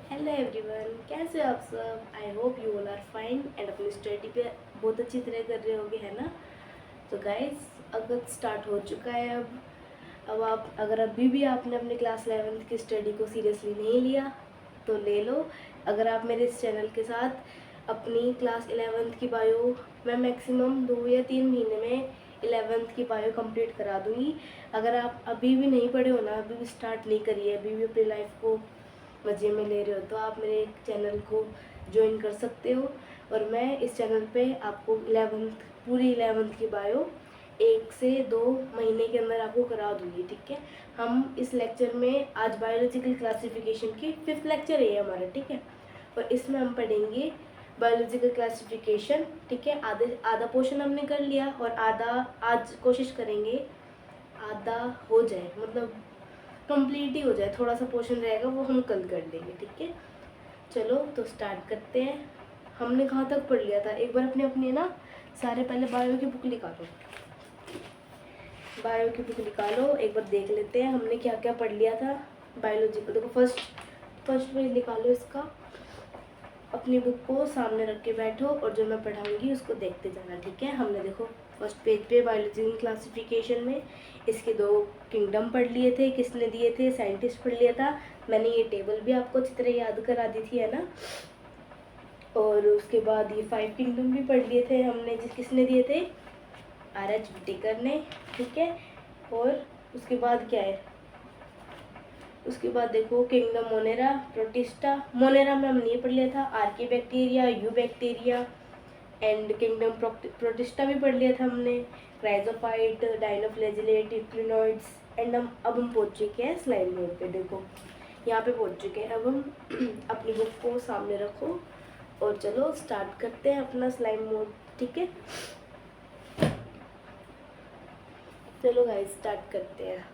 Hello everyone, कैसे हो आप सब। I hope you all are fine and अपनी स्टडी पे बहुत अच्छी तरह कर रहे होगे, है ना। तो गाइस, अगस्त स्टार्ट हो चुका है। अब आप अगर अभी भी आपने अपने क्लास 11th की स्टडी को सीरियसली नहीं लिया तो ले लो। अगर आप मेरे इस चैनल के साथ अपनी क्लास 11th की बायो, मैं मैक्सिमम 2 या 3 महीने में 11th की बायो कंप्लीट करा दूँगी। अगर आप अभी भी नहीं पढ़े हो ना, अभी भी स्टार्ट नहीं करिए, अभी भी अपनी लाइफ को मज़े में ले रहे हो, तो आप मेरे चैनल को ज्वाइन कर सकते हो। और मैं इस चैनल पे आपको 11th, पूरी 11th की बायो 1 से 2 महीने के अंदर आपको करा दूँगी, ठीक है। हम इस लेक्चर में आज बायोलॉजिकल क्लासिफिकेशन की 5th लेक्चर है हमारा, ठीक है। और इसमें हम पढ़ेंगे बायोलॉजिकल क्लासिफिकेशन, ठीक है। आधे आधा पोर्शन हमने कर लिया और आधा आज कोशिश करेंगे आधा हो जाए, मतलब कंप्लीट ही हो जाए। थोड़ा सा पोर्शन रहेगा वो हम कल कर लेंगे, ठीक है। चलो तो स्टार्ट करते हैं। हमने कहाँ तक पढ़ लिया था, एक बार अपने अपनी ना सारे पहले बायो की बुक निकालो, बायो की बुक निकालो, एक बार देख लेते हैं हमने क्या क्या पढ़ लिया था बायोलॉजी को। देखो फर्स्ट फर्स्ट पेज निकालो इसका, अपनी बुक को सामने रख के बैठो और जो मैं पढ़ाऊंगी उसको देखते जाना, ठीक है। हमने देखो फर्स्ट पेज पे बायोलॉजिकल क्लासिफिकेशन में इसके 2 किंगडम पढ़ लिए थे, किसने दिए थे, साइंटिस्ट पढ़ लिया था। मैंने ये टेबल भी आपको अच्छी तरह याद करा दी थी, है ना। और उसके बाद ये 5 किंगडम भी पढ़ लिए थे हमने, जिस किसने दिए थे, R.H. विटेकर ने, ठीक है। और उसके बाद क्या है, उसके बाद देखो किंगडम मोनेरा, प्रोटिस्टा। मोनेरा में हमने ये पढ़ लिया था, Archie bacteria, you bacteria. And kingdom protista भी पढ़ लिया था हमने, क्राइजोफाइट, डाइनोफ्लैजिलेट, इक्लिनोइड्स। एंड अब हम पहुंच चुके हैं स्लाइड मोड पे। देखो यहाँ पे पहुंच चुके हैं। अब हम अपनी बुक को सामने रखो और चलो स्टार्ट करते हैं अपना स्लाइड मोड, ठीक है। चलो गाइस स्टार्ट करते हैं।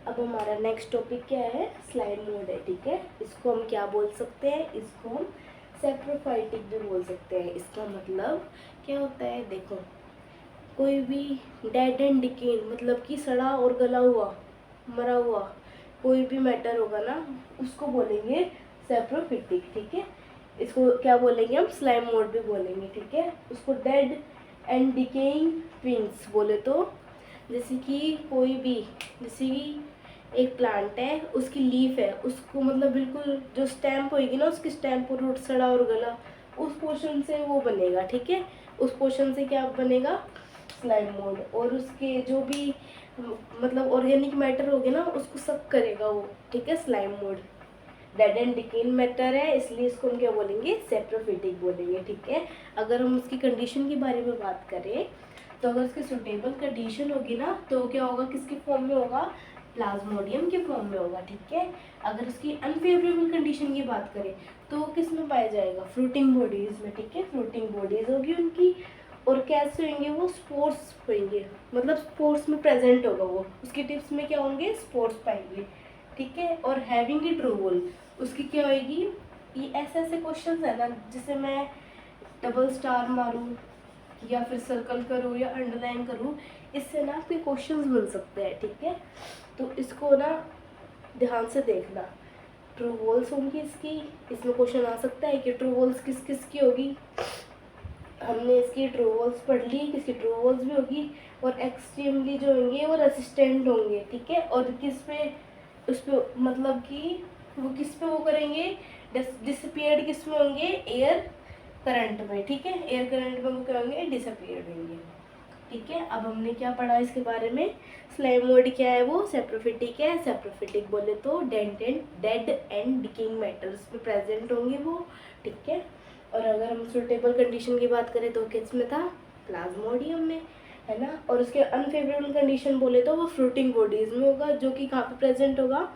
अब हमारा नेक्स्ट टॉपिक क्या है, स्लाइड मोड है, ठीक है। इसको हम क्या बोल सकते हैं, इसको हम सेप्रोफाइटिक भी बोल सकते हैं। इसका मतलब क्या होता है, देखो कोई भी डेड एंड डिकेन, मतलब कि सड़ा और गला हुआ, मरा हुआ कोई भी मैटर होगा ना, उसको बोलेंगे सेप्रोफिटिक, ठीक है। इसको क्या बोलेंगे हम, स्लाइम मोड भी बोलेंगे, ठीक है। उसको डेड एंड डिकेइंग ट्विंस बोले तो, जैसे कि कोई भी, जैसे कि एक प्लांट है, उसकी लीफ है, उसको मतलब बिल्कुल जो स्टैम्प होगी ना, उसकी स्टैम्प और रूट सड़ा और गला, उस पोर्शन से वो बनेगा, ठीक है। उस पोर्शन से क्या बनेगा, स्लाइम मोड। और उसके जो भी मतलब ऑर्गेनिक मैटर होगे ना, उसको सक करेगा वो, ठीक है, slime mode. Dead and decaying matter है, इसलिए इसको हम क्या बोलेंगे, सेप्रोफिटिक बोलेंगे, ठीक है। अगर हम उसकी कंडीशन के बारे में बात करें तो अगर उसकी सुटेबल कंडीशन होगी ना, तो क्या होगा, किसके फॉर्म में होगा, प्लाज्मोडियम के फॉर्म में होगा, ठीक है। अगर उसकी अनफेवरेबल कंडीशन की बात करें तो किस में पाया जाएगा, फ्रूटिंग बॉडीज में, ठीक है। फ्रूटिंग बॉडीज होगी उनकी, और कैसे होंगे वो, स्पोर्स होंगे, मतलब स्पोर्स में प्रेजेंट होगा वो, उसके टिप्स में क्या होंगे, स्पोर्स पाएंगे, ठीक है। और हैविंग ए ट्रू वॉल, उसकी क्या होगी, ये ऐसे ऐसे क्वेश्चन है ना, जिसे मैं डबल स्टार मारूँ या फिर सर्कल करूँ या अंडरलाइन करूँ, इससे ना आपके क्वेश्चंस बन सकते हैं, ठीक है। तो इसको ना ध्यान से देखना। ट्रू वॉल्स होंगी इसकी, इसमें क्वेश्चन आ सकता है कि ट्रू वॉल्स किस किस की होगी। हमने इसकी ट्रू वॉल्स पढ़ ली, किसकी ट्रू वॉल्स भी होगी। और एक्सट्रीमली जो होंगे वो रेसिस्टेंट होंगे, ठीक है। और किस पे, उस पे मतलब कि वो किस पे वो करेंगे, डिसअपियर्ड किस में होंगे, एयर करंट में, ठीक है। एयर करंट में वो क्या होंगे, डिसअपियर्ड होंगे, ठीक है। अब हमने क्या पढ़ा इसके बारे में, स्लाइम मोड क्या है, वो सेप्रोफिटिक है। सेप्रोफिटिक बोले तो डेड एंड डिकेइंग मैटर्स में प्रेजेंट होंगे वो, ठीक है। और अगर हम सुटेबल कंडीशन की बात करें तो किस में था, प्लाज्मोडियम में, है ना। और उसके अनफेवरेबल कंडीशन बोले तो वो फ्रूटिंग बॉडीज में होगा, जो कि कहाँ पे प्रेजेंट होगा,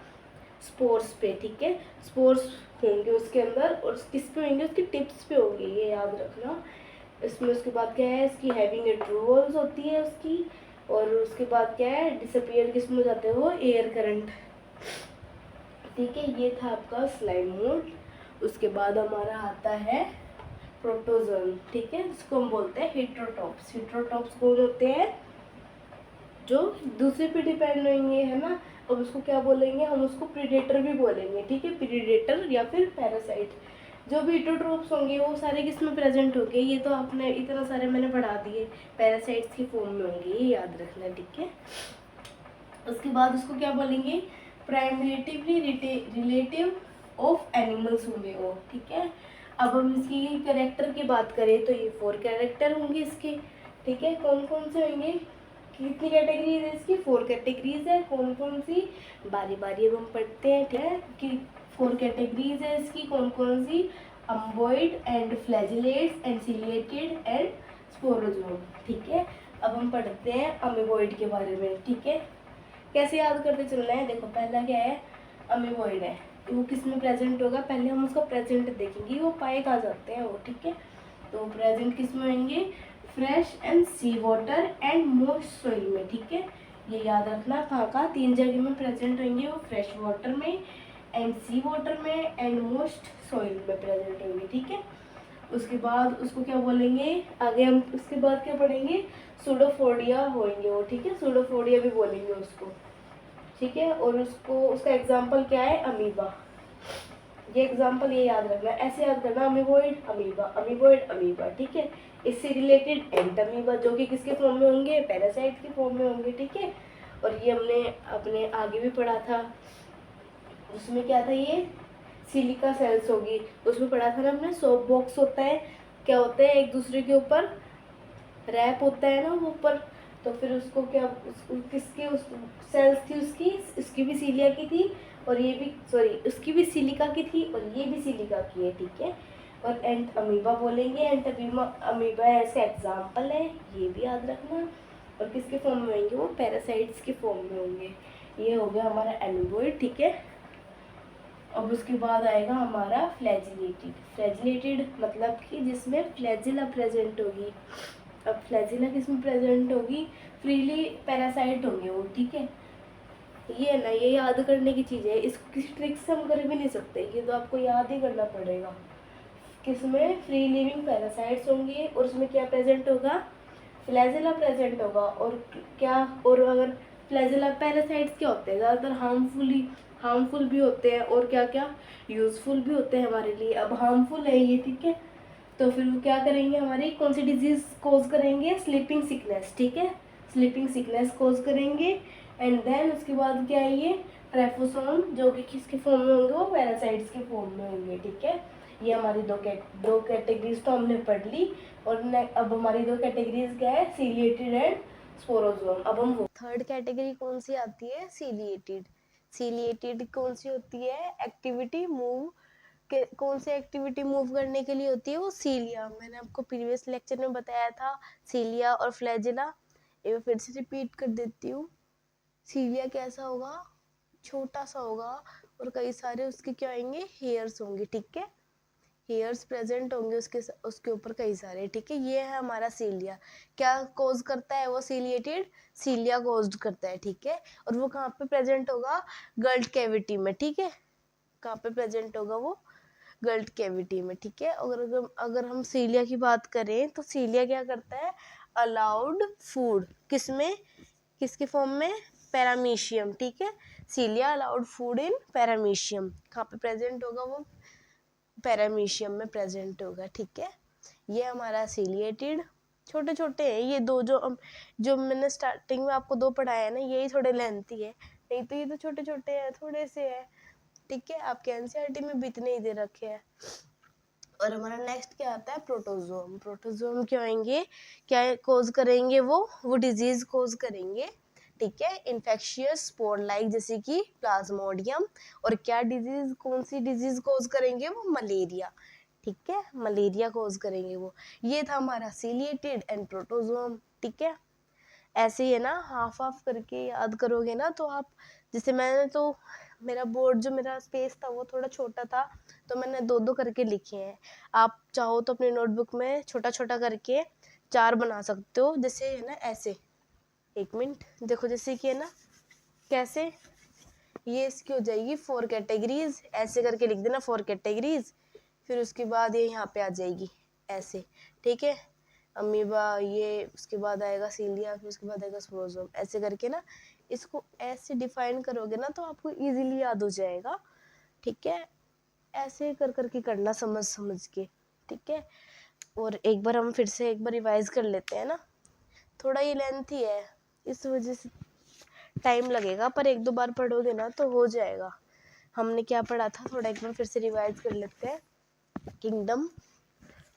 स्पोर्स पे, ठीक है। स्पोर्स होंगे उसके अंदर, और किस पे होंगे, उसकी टिप्स पे होंगे, ये याद रखना। इसमें उसके बाद क्या है, इसकी हैविंग ए ट्रू वॉल्स होती है उसकी। और उसके बाद क्या है, डिसअपियर किस में हो जाते हैं वो, एयर करंट, ठीक है। ये था आपका स्लाइम मोड। उसके बाद हमारा आता है प्रोटोजोन, ठीक है, इसको हम बोलते हैं हेट्रोटॉप्स। हेट्रोटॉप्स कौन होते हैं, जो दूसरे पे डिपेंड होंगे, है ना। अब उसको क्या बोलेंगे, हम उसको प्रीडेटर भी बोलेंगे, ठीक है, प्रीडेटर या फिर पैरासाइट। जो भी इटोट्रोप्स होंगे वो सारे किस में प्रेजेंट होंगे, ये तो आपने इतना सारे मैंने पढ़ा दिए, पैरासाइट्स की फॉर्म में होंगे, ये याद रखना, ठीक है। उसके बाद उसको क्या बोलेंगे, प्राइमरीटिवली रिलेटिव ऑफ एनिमल्स होंगे वो, ठीक है। अब हम इसकी कैरेक्टर की बात करें तो ये 4 कैरेक्टर होंगे इसके, ठीक है। कौन कौन से होंगे, कितनी कैटेगरीज है इसकी, 4 कैटेगरीज है। कौन कौन सी, बारी बारी अब हम पढ़ते हैं, ठीक है, कि 4 कैटेगरीज है इसकी, कौन कौन सी, अम्बॉइड and flagellates and ciliated and स्पोरोजोम, ठीक है। अब हम पढ़ते हैं अमीबॉइड के बारे में, ठीक है। कैसे याद करते चलना है, देखो पहला क्या है, अमीबॉइड है, वो किस में प्रेजेंट होगा, पहले हम उसका प्रेजेंट देखेंगे, वो पाए कहाँ जाते हैं वो, ठीक है। तो प्रेजेंट किस में होंगे, fresh and sea water and most soil में, ठीक है। ये याद रखना, कहाँ कहाँ 3 जगह में प्रेजेंट होंगे वो, फ्रेश वाटर में एंड सी वाटर में एंड मोस्ट सॉइल में प्रेजेंट होंगे, ठीक है। उसके बाद उसको क्या बोलेंगे, आगे हम उसके बाद क्या पढ़ेंगे, सूडोफोडिया होंगे वो, ठीक है, सूडोफोडिया भी बोलेंगे उसको, ठीक है। और उसको उसका एग्जाम्पल क्या है, अमीबा, ये एग्जाम्पल ये याद रखना, ऐसे याद करना, अमीबॉइड अमीबा, अमीबॉइड अमीबा, ठीक है। इससे रिलेटेड एंटमीबा, जो कि किसके फॉर्म में होंगे, पैरासाइट के फॉर्म में होंगे, ठीक है। और ये हमने अपने आगे भी पढ़ा था, उसमें क्या था, ये सिलिका सेल्स होगी, उसमें पढ़ा था ना हमने, सोप बॉक्स होता है, क्या होता है, एक दूसरे के ऊपर रैप होता है ना वो ऊपर, तो फिर उसको क्या किसके उस सेल्स थी उसकी, उसकी भी सीलिया की थी, और ये भी सॉरी उसकी भी सिलिका की थी और ये भी सिलिका की है, ठीक है। और एंट अमीबा बोलेंगे, एंट अमीबा अमीबा ऐसे एग्जाम्पल है, ये भी याद रखना। और किसके फॉर्म में होंगे वो, पैरासाइट्स के फॉर्म में होंगे। ये हो गया हमारा एमीबॉइड, ठीक है। अब उसके बाद आएगा हमारा फ्लैजिलेटेड, फ्लैजिलेटेड मतलब कि जिसमें फ्लैजिला प्रेजेंट होगी। अब फ्लैजिला किस में प्रेजेंट होगी, फ्रीली पैरासाइट होंगे वो, ठीक है। ये है ना, ये याद करने की चीज़ है, इसको किसी ट्रिक से हम कर भी नहीं सकते, ये तो आपको याद ही करना पड़ेगा। किसमें, फ्री लिविंग पैरासाइट्स होंगे और उसमें क्या प्रेजेंट होगा, फ्लैजिला प्रेजेंट होगा। और क्या, और अगर फ्लैजिला पैरासाइट्स क्या होते हैं, ज़्यादातर हार्मफुल भी होते हैं, और क्या क्या यूज़फुल भी होते हैं हमारे लिए। अब हार्मफुल है ये, ठीक है, तो फिर वो क्या करेंगे, हमारी कौन सी डिजीज कोज करेंगे, स्लीपिंग सिकनेस, ठीक है, स्लीपिंग सिकनेस कोज करेंगे। एंड देन उसके बाद क्या है, ये ट्राइफोसोम, जो कि किसके फॉर्म में होंगे, वो पैरासाइट्स के फॉर्म में होंगे, ठीक है। ये हमारी दो कैटेगरीज तो हमने पढ़ ली। और अब हमारी 2 कैटेगरीज क्या है, सीलिएटेड एंड स्पोरोजोम। अब हम थर्ड कैटेगरी कौन सी आती है, सीलिएटेड। सीलिएटेड कौन सी होती है, एक्टिविटी मूव कौन सी एक्टिविटी मूव करने के लिए होती है, वो सीलिया। मैंने आपको प्रीवियस लेक्चर में बताया था, सीलिया और फ्लैजिला, ये फिर से रिपीट कर देती हूँ। सीलिया कैसा होगा, छोटा सा होगा, और कई सारे उसके क्या होंगे, हेयर्स होंगे, ठीक है, हेयर्स प्रेजेंट होंगे उसके ऊपर कई सारे, ठीक है। ये है हमारा सीलिया, क्या कोज करता है वो, सीलिएटेड सीलिया कोज करता है, ठीक है। और वो कहाँ पे प्रेजेंट होगा, गल्ट कैविटी में, ठीक है, कहाँ पे प्रेजेंट होगा वो, गल्ट कैविटी में, ठीक है। अगर हम सीलिया की बात करें तो सीलिया क्या करता है, अलाउड फूड, किसमें, किसके फॉर्म में, पैरामीशियम, ठीक है। सीलिया अलाउड फूड इन पैरामीशियम, कहाँ पे प्रेजेंट होगा वो, पैरामीशियम में प्रेजेंट होगा, ठीक है। ये हमारा सीलिएटेड, छोटे छोटे हैं ये दो, जो मैंने स्टार्टिंग में आपको 2 पढ़ाया है ना, यही थोड़े लेंथी है, नहीं तो ये तो छोटे छोटे हैं, थोड़े से है, ठीक है। आपके एनसीईआरटी में भी इतने ही दे रखे हैं। और हमारा नेक्स्ट क्या आता है, प्रोटोजोम। प्रोटोजोम क्या होंगे, क्या कोज करेंगे वो डिजीज कोज करेंगे, ठीक है, इन्फेक्शियस स्पोर लाइक, जैसे कि प्लाज्मोडियम। और क्या डिजीज, कौन सी डिजीज कोज करेंगे, वो मलेरिया, ठीक है, मलेरिया कोज करेंगे वो। ये था हमारा सीलिएटेड एंड प्रोटोजोम, ठीक है। ऐसे ही है ना, हाफ हाफ करके याद करोगे ना तो आप, जैसे मैंने तो मेरा बोर्ड जो मेरा स्पेस था वो थोड़ा छोटा था, तो मैंने 2-2 करके लिखे हैं। आप चाहो तो अपनी नोटबुक में छोटा छोटा करके 4 बना सकते हो, जैसे है ना ऐसे, 1 मिनट देखो, जैसे कि है ना, कैसे, ये इसकी हो जाएगी 4 कैटेगरीज, ऐसे करके लिख देना 4 कैटेगरीज, फिर उसके बाद ये यहाँ पे आ जाएगी ऐसे, ठीक है, अमीबा, ये उसके बाद आएगा सीलिया, फिर उसके बाद आएगा स्पोरोजोम, ऐसे करके ना इसको ऐसे डिफाइन करोगे ना तो आपको इजीली याद हो जाएगा, ठीक है। ऐसे कर करके करना समझ समझ के, ठीक है। और एक बार हम फिर से एक बार रिवाइज कर लेते हैं ना, थोड़ा ये लेंथी है इस वजह से टाइम लगेगा, पर एक दो बार पढ़ोगे ना तो हो जाएगा। हमने क्या पढ़ा था, थोड़ा एक बार फिर से रिवाइज कर लेते हैं। किंगडम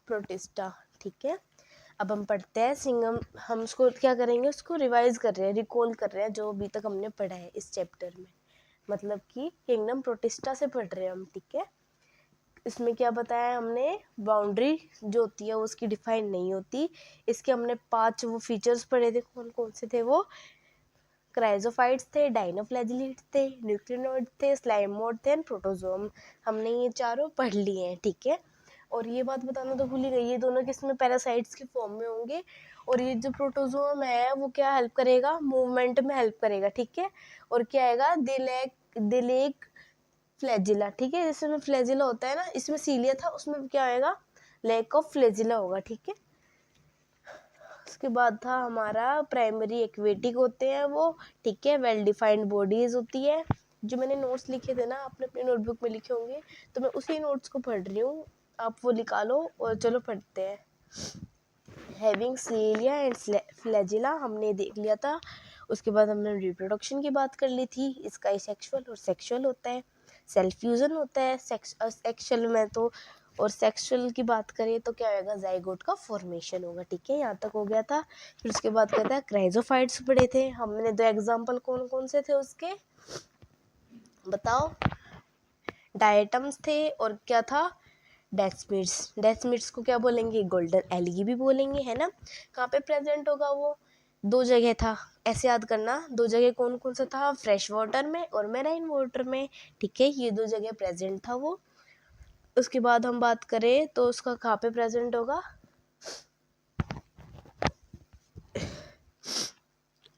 प्रोटिस्टा, ठीक है। अब हम पढ़ते हैं सिंगम, हम उसको क्या करेंगे, उसको रिवाइज कर रहे हैं, रिकॉल कर रहे हैं जो अभी तक हमने पढ़ा है इस चैप्टर में, मतलब कि किंगडम प्रोटिस्टा से पढ़ रहे हैं हम, ठीक है। इसमें क्या बताया हमने, बाउंड्री जो होती है उसकी डिफाइन नहीं होती। इसके हमने 5 वो फीचर्स पढ़े थे, कौन कौन से थे वो, क्राइजोफाइट्स थे, डाइनोफ्लैजिलेट्स थे, न्यूक्लियोइड थे, स्लाइम मोड थे एंड प्रोटोजोम। हमने ये चारों पढ़ लिए हैं, ठीक है। और ये बात बताना तो भूल ही गई, ये दोनों किसमें, पैरासाइट्स के फॉर्म में होंगे। और ये जो प्रोटोजोम है वो क्या हेल्प करेगा, मूवमेंट में हेल्प करेगा, ठीक है। और क्या आएगा, दिलेक फ्लैजिला, ठीक है। जिसमें फ्लैजिला होता है ना, इसमें सीलिया था, उसमें क्या आएगा, लैक ऑफ फ्लैजिला होगा, ठीक है। उसके बाद था हमारा प्राइमरी एक्वेटिक होते हैं वो, ठीक है। वेल डिफाइंड बॉडीज होती है। जो मैंने नोट्स लिखे थे ना, आपने अपनी नोटबुक में लिखे होंगे, तो मैं उसी नोट्स को पढ़ रही हूँ, आप वो निकालो और चलो पढ़ते हैं। हैविंग सीलिया एंड फ्लैजिला हमने देख लिया था। उसके बाद हमने रिप्रोडक्शन की बात कर ली थी, इसका सेक्सुअल और सेक्सुअल होता है, सेल्फ फ्यूजन होता है सेक्सुअल में तो, और सेक्सुअल की बात करें तो क्या होगा, जाइगोट का फॉर्मेशन होगा, ठीक है। यहाँ तक हो गया था। फिर उसके बाद कहता है क्राइजोफाइट्स पढ़े थे हमने, 2 एग्जाम्पल कौन कौन से थे उसके, बताओ। डायटम्स थे और क्या था, डेस्मिड्स। डेस्मिड्स को क्या बोलेंगे, गोल्डन एलगी भी बोलेंगे, है ना। कहाँ पे प्रेजेंट होगा वो, 2 जगह था, ऐसे याद करना, 2 जगह कौन कौन सा था, फ्रेश वाटर में और मेराइन वाटर में, ठीक है। ये 2 जगह प्रेजेंट था वो। उसके बाद हम बात करें तो उसका कहाँ पे प्रेजेंट होगा,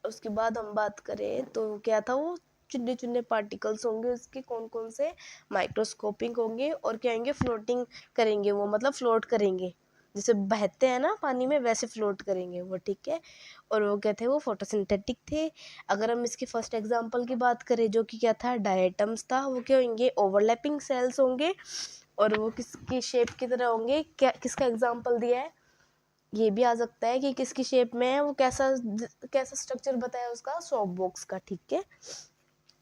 उसके बाद हम बात करें तो क्या था वो, चुन्ने चुन्ने पार्टिकल्स होंगे उसके, कौन कौन से, माइक्रोस्कोपिक होंगे, और क्या होंगे, फ्लोटिंग करेंगे वो, मतलब फ्लोट करेंगे, जैसे बहते हैं ना पानी में वैसे फ्लोट करेंगे वो, ठीक है। और वो क्या थे, वो फोटोसिंथेटिक थे। अगर हम इसके फर्स्ट एग्जांपल की बात करें जो कि क्या था, डायटम्स था, वो क्या होंगे, ओवरलैपिंग सेल्स होंगे, और वो किसकी शेप की तरह होंगे, क्या किसका एग्जाम्पल दिया है, ये भी आ सकता है कि किसकी शेप में है वो, कैसा कैसा स्ट्रक्चर बताया उसका, सॉप बॉक्स का, ठीक है।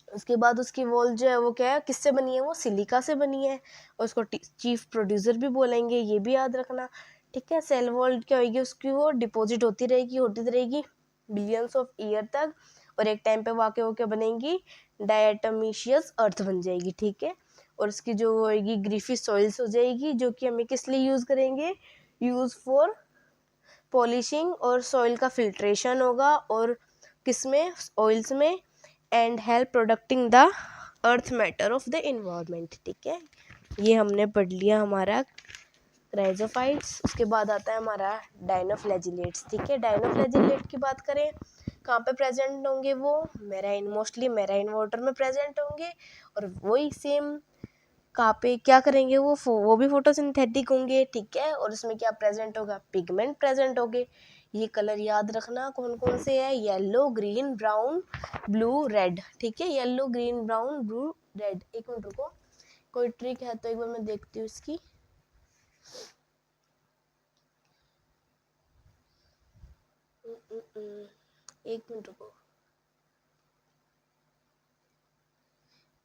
उसके बाद उसकी वॉल जो है वो क्या है, किससे बनी है, वो सिलिका से बनी है, और उसको चीफ प्रोड्यूसर भी बोलेंगे, ये भी याद रखना, ठीक है। सेल वॉल क्या होगी उसकी, वो डिपॉजिट होती रहेगी बिलियंस ऑफ ईयर तक, और एक टाइम पे वाकई वो क्या बनेगी, डायटमीशियस अर्थ बन जाएगी, ठीक है। और उसकी जो होगी ग्रीफी सॉइल्स हो जाएगी, जो कि हमें किस लिए यूज करेंगे, यूज फॉर पॉलिशिंग, और सॉइल का फिल्ट्रेशन होगा, और किसमें, ऑयल्स में, and help प्रोडक्टिंग the earth matter of the environment, ठीक है। ये हमने पढ़ लिया हमारा क्राइजोफाइट्स। उसके बाद आता है हमारा डाइनोफ्लैजिलेट्स, ठीक है। डाइनोफ्लैजिलेट की बात करें, कहाँ पे प्रेजेंट होंगे वो, मेराइन, मोस्टली मेराइन वाटर में प्रेजेंट होंगे, और वही सेम कहाँ पे क्या करेंगे वो भी फोटोसिंथेटिक होंगे, ठीक है। और उसमें क्या प्रेजेंट होगा, पिगमेंट प्रेजेंट होंगे। ये कलर याद रखना कौन कौन से है, yellow, green, brown, blue, red, ठीक है। Yellow, green, brown, blue, red. एक मिनट रुको, कोई ट्रिक है तो एक बार मैं देखती हूँ इसकी। एक मिनट रुको,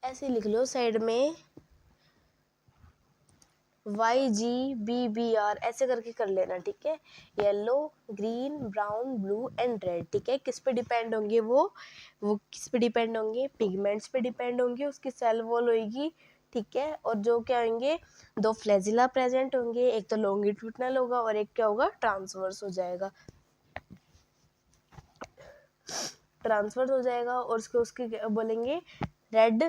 ऐसे लिख लो साइड में, YGBBR ऐसे करके कर लेना, ठीक है। Yellow, green, brown, blue and red, ठीक है। किस पे डिपेंड होंगे वो किस पे डिपेंड होंगे, पिगमेंट्स पे डिपेंड होंगे, उसकी सेल वॉल होगी, ठीक है। और जो क्या होंगे, 2 फ्लैजिला प्रेजेंट होंगे, एक तो लॉन्गिट्यूडनल होगा और एक क्या होगा, ट्रांसवर्स हो जाएगा, और उसके बोलेंगे रेड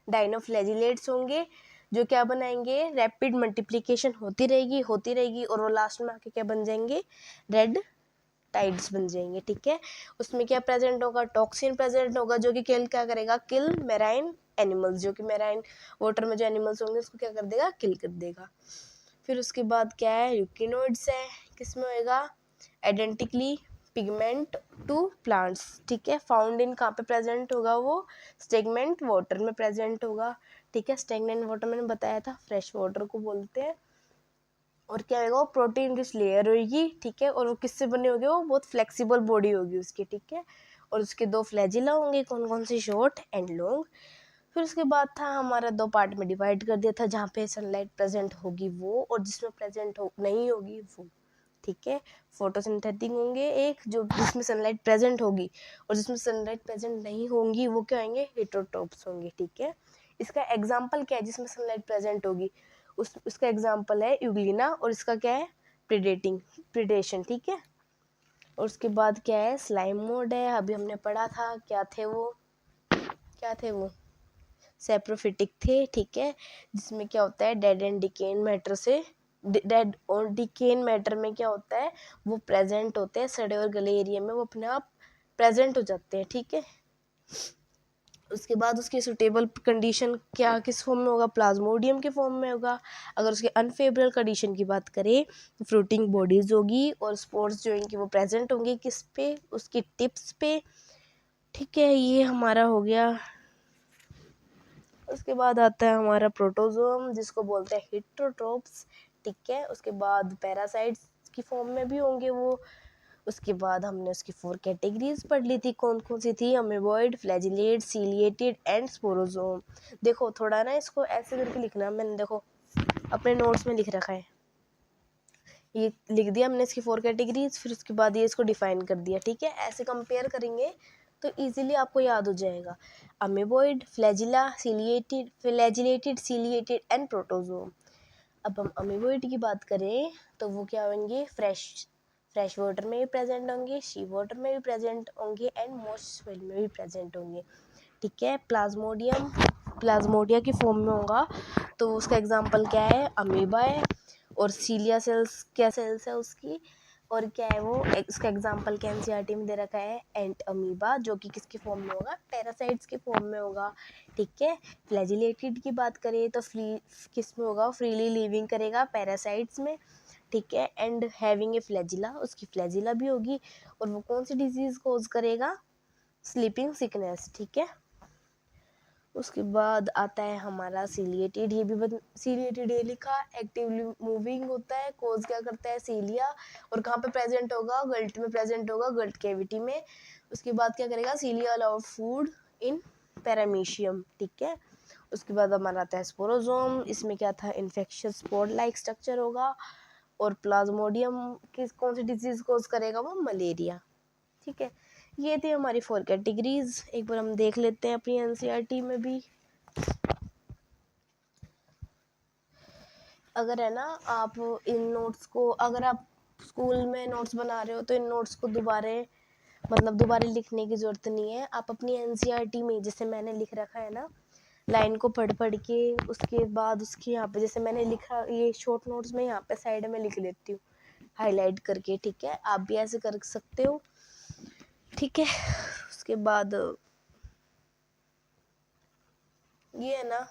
डाइनोफ्लैजिलेट्स होंगे, जो क्या बनाएंगे, रैपिड मल्टीप्लिकेशन होती रहेगी, और वो लास्ट में आके क्या बन जाएंगे, रेड टाइड्स बन जाएंगे, ठीक है। उसमें क्या प्रेजेंट होगा, टॉक्सिन प्रेजेंट होगा, जो कि क्या करेगा, किल मेराइन एनिमल्स, जो कि मेराइन वाटर में जो एनिमल्स होंगे उसको क्या कर देगा, किल कर देगा। फिर उसके बाद क्या है, यूकिनोइड्स है, किसमें होएगा, आइडेंटिकली पिगमेंट टू प्लांट्स, ठीक है। फाउंड इन कहाँ पे प्रेजेंट होगा, वो स्टेगनेंट वाटर में प्रेजेंट होगा, ठीक है। स्टेगनेंट वाटर मैंने बताया था फ्रेश वाटर को बोलते हैं। और क्या होगा, वो प्रोटीन रिच लेयर होगी, ठीक है। और वो किससे बने होंगे, वो बहुत फ्लेक्सिबल बॉडी होगी उसकी, ठीक है। और उसके 2 फ्लैजिला होंगे, कौन कौन से, शॉर्ट एंड लॉन्ग। फिर उसके बाद था हमारा 2 पार्ट में डिवाइड कर दिया था, जहाँ पे सनलाइट प्रेजेंट होगी वो, और जिसमें प्रेजेंट हो नहीं होगी वो, ठीक है। फोटोसिंथेटिक होंगे एक, जो जिसमें सनलाइट प्रेजेंट होगी, और जिसमें सनलाइट प्रेजेंट नहीं होंगी वो क्या होंगे, हेटेरोट्रोप्स होंगे, ठीक है। इसका एग्जाम्पल क्या है जिसमें सनलाइट प्रेजेंट होगी, उसका एग्जाम्पल है यूग्लिना, और इसका क्या है, प्रिडेशन, ठीक है। और उसके बाद क्या है, स्लाइम मोड है, अभी हमने पढ़ा था, क्या थे वो सेप्रोफिटिक थे, ठीक है। जिसमें क्या होता है, डेड एंड डिकेन मैटर से, डेड और डिकेन मैटर में क्या होता है, वो प्रेजेंट होते हैं सड़े और गले एरिया में, वो अपने आप प्रेजेंट हो जाते हैं, ठीक है। उसके बाद उसकी सुटेबल कंडीशन क्या किस फॉर्म में होगा, प्लाज्मोडियम के फॉर्म में होगा। अगर उसके अनफेवरेबल कंडीशन की बात करें तो फ्रूटिंग बॉडीज होगी, और स्पोर्स जो इनकी वो प्रेजेंट होंगे किस पे, उसकी टिप्स पे, ठीक है। ये हमारा हो गया। उसके बाद आता है हमारा प्रोटोजोम, जिसको बोलते हैं हेटेरोट्रोप्स, ठीक है। उसके बाद पैरासाइट्स की फॉर्म में भी होंगे वो। उसके बाद हमने उसकी 4 कैटेगरीज पढ़ ली थी, कौन कौन सी थी, अमीबॉइड, फ्लैजिलेट, सीलिएटेड एंड स्पोरोजोम। देखो थोड़ा ना इसको ऐसे करके लिखना, मैंने देखो अपने नोट्स में लिख रखा है, ये लिख दिया हमने इसकी 4 कैटेगरीज, फिर उसके बाद ये इसको डिफाइन कर दिया, ठीक है। ऐसे कंपेयर करेंगे तो इजीली आपको याद हो जाएगा, अमीबॉइड, फ्लैजिलेटेड, सीलिएटेड एंड प्रोटोजोम। अब हम अमीबॉइड की बात करें तो वो क्या होंगे, फ्रेश वाटर में भी प्रेजेंट होंगे, सी वाटर में भी प्रेजेंट होंगे, एंड मॉइस्ट सॉइल में भी प्रेजेंट होंगे, ठीक है। प्लाज्मोडिया की फॉर्म में होगा, तो उसका एग्जांपल क्या है, अमीबा है। और सीलिया सेल्स क्या सेल्स है उसकी, और क्या है वो, उसका एग्जांपल क्या एनसीईआरटी में दे रखा है, एंट अमीबा, जो कि किसके फॉर्म में होगा, पैरासाइट्स के फॉर्म में होगा, ठीक है। फ्लैजिलेटेड की बात करें तो किस में होगा, फ्रीली लिविंग करेगा पैरासाइट्स में, ठीक है। एंड हैविंग ए फ्लैजिला, उसकी फ्लैजिला भी होगी, और वो कौन सी डिजीज कोज करेगा, स्लीपिंग सिकनेस, ठीक है। उसके बाद आता है हमारा सीलिएटेड, ये भी सीलिएटेड ये लिखा, एक्टिवली मूविंग होता है, कोज क्या करता है, सीलिया, और कहाँ पे प्रेजेंट होगा, गल्ट में प्रेजेंट होगा, गल्ट कैविटी में। उसके बाद क्या करेगा, सीलिया अलाउड फूड इन पैरामीशियम, ठीक है। उसके बाद हमारा आता है स्पोरोजोम, इसमें क्या था, इन्फेक्शियस स्पोर लाइक स्ट्रक्चर होगा, और प्लाज्मोडियम किस कौन सी डिजीज कोज करेगा, वो मलेरिया, ठीक है। ये थी हमारी 4 कैटेगरीज, एक बार हम देख लेते हैं अपनी एनसीईआरटी में भी। अगर है ना, आप इन नोट्स को, अगर आप स्कूल में नोट्स बना रहे हो तो इन नोट्स को दोबारा लिखने की ज़रूरत नहीं है। आप अपनी एनसीईआरटी में जैसे मैंने लिख रखा है ना, लाइन को पढ़ पढ़ के, उसके बाद उसके यहाँ पे जैसे मैंने लिखा, ये शॉर्ट नोट्स में यहाँ पे साइड में लिख लेती हूँ हाईलाइट करके, ठीक है। आप भी ऐसे कर सकते हो, ठीक है। उसके बाद ये है ना,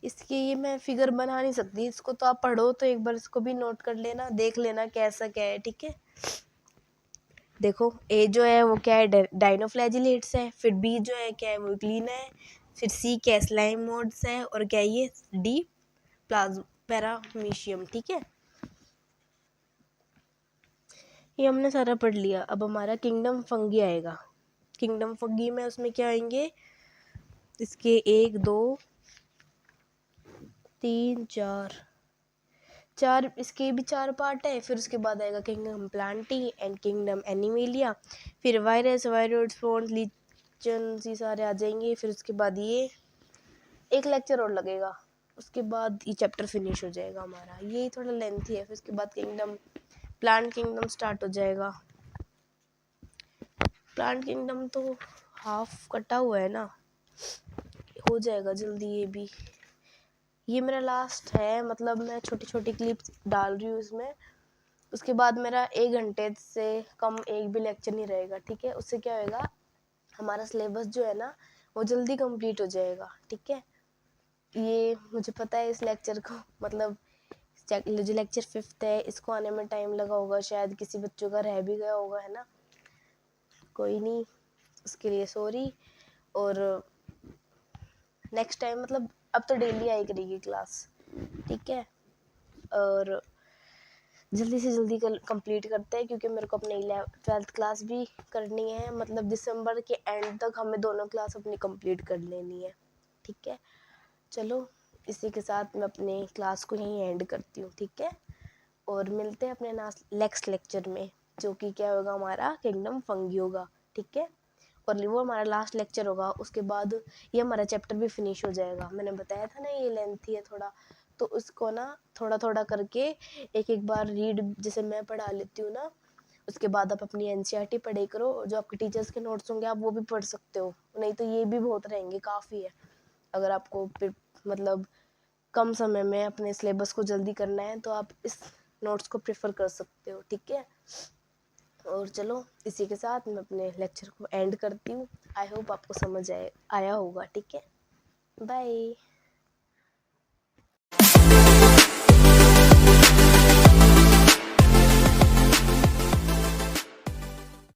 इसकी ये मैं फिगर बना नहीं सकती, इसको तो आप पढ़ो तो एक बार इसको भी नोट कर लेना, देख लेना कैसा क्या है, ठीक है। देखो ए जो है वो क्या है, डाइनोफ्लैजिलेट्स है, फिर बी जो है क्या है, वो क्लीन है, फिर सी क्या, स्लाइम मोड्स है, और क्या ये डी पैरामीशियम, ठीक है। ये हमने सारा पढ़ लिया। अब हमारा किंगडम फंगी आएगा। किंगडम फंगी में उसमें क्या आएंगे, इसके 1 2 3 4 इसके भी 4 पार्ट है। फिर उसके बाद आएगा kingdom Plantae and kingdom animalia, फिर वायरस, वायरोइड, स्पोर्स, लीचन, ये सारे आ जाएंगे। फिर उसके बाद ये एक लेक्चर और लगेगा, उसके बाद ये चैप्टर फिनिश हो जाएगा हमारा, ये थोड़ा लेंथी है। फिर उसके बाद किंगडम प्लांट किंगडम स्टार्ट हो जाएगा। प्लांट किंगडम तो हाफ कटा हुआ है ना, हो जाएगा जल्दी ये भी। ये मेरा लास्ट है, मतलब मैं छोटी छोटी क्लिप्स डाल रही हूँ इसमें। उसके बाद मेरा 1 घंटे से कम एक भी लेक्चर नहीं रहेगा, ठीक है। उससे क्या होएगा, हमारा सिलेबस जो है ना वो जल्दी कंप्लीट हो जाएगा, ठीक है। ये मुझे पता है, इस लेक्चर को मतलब जो लेक्चर 5th है, इसको आने में टाइम लगा होगा, शायद किसी बच्चों का रह भी गया होगा, है ना। कोई नहीं, उसके लिए सॉरी। और नेक्स्ट टाइम मतलब अब तो डेली आई करेगी क्लास, ठीक है। और जल्दी से जल्दी कंप्लीट करते हैं, क्योंकि मेरे को अपनी 12th क्लास भी करनी है। मतलब दिसंबर के एंड तक हमें दोनों क्लास अपनी कंप्लीट कर लेनी है, ठीक है। चलो इसी के साथ मैं अपने क्लास को यहीं एंड करती हूँ, ठीक है। और मिलते हैं अपने नेक्स्ट लेक्चर में, जो कि क्या होगा, हमारा किंगडम फंगी होगा, ठीक है। और वो हमारा लास्ट लेक्चर होगा, उसके बाद ये हमारा चैप्टर भी फिनिश हो जाएगा। मैंने बताया था ना ये लेंथी है थोड़ा, तो उसको ना थोड़ा थोड़ा करके एक एक बार रीड, जैसे मैं पढ़ा लेती हूँ ना, उसके बाद आप अपनी एनसीईआरटी पढ़े करो। जो आपके टीचर्स के नोट्स होंगे आप वो भी पढ़ सकते हो, नहीं तो ये भी बहुत रहेंगे, काफ़ी है। अगर आपको मतलब कम समय में अपने सिलेबस को जल्दी करना है तो आप इस नोट्स को प्रेफर कर सकते हो, ठीक है। और चलो इसी के साथ मैं अपने लेक्चर को एंड करती हूँ। आई होप आपको समझ आया होगा, ठीक है। बाय।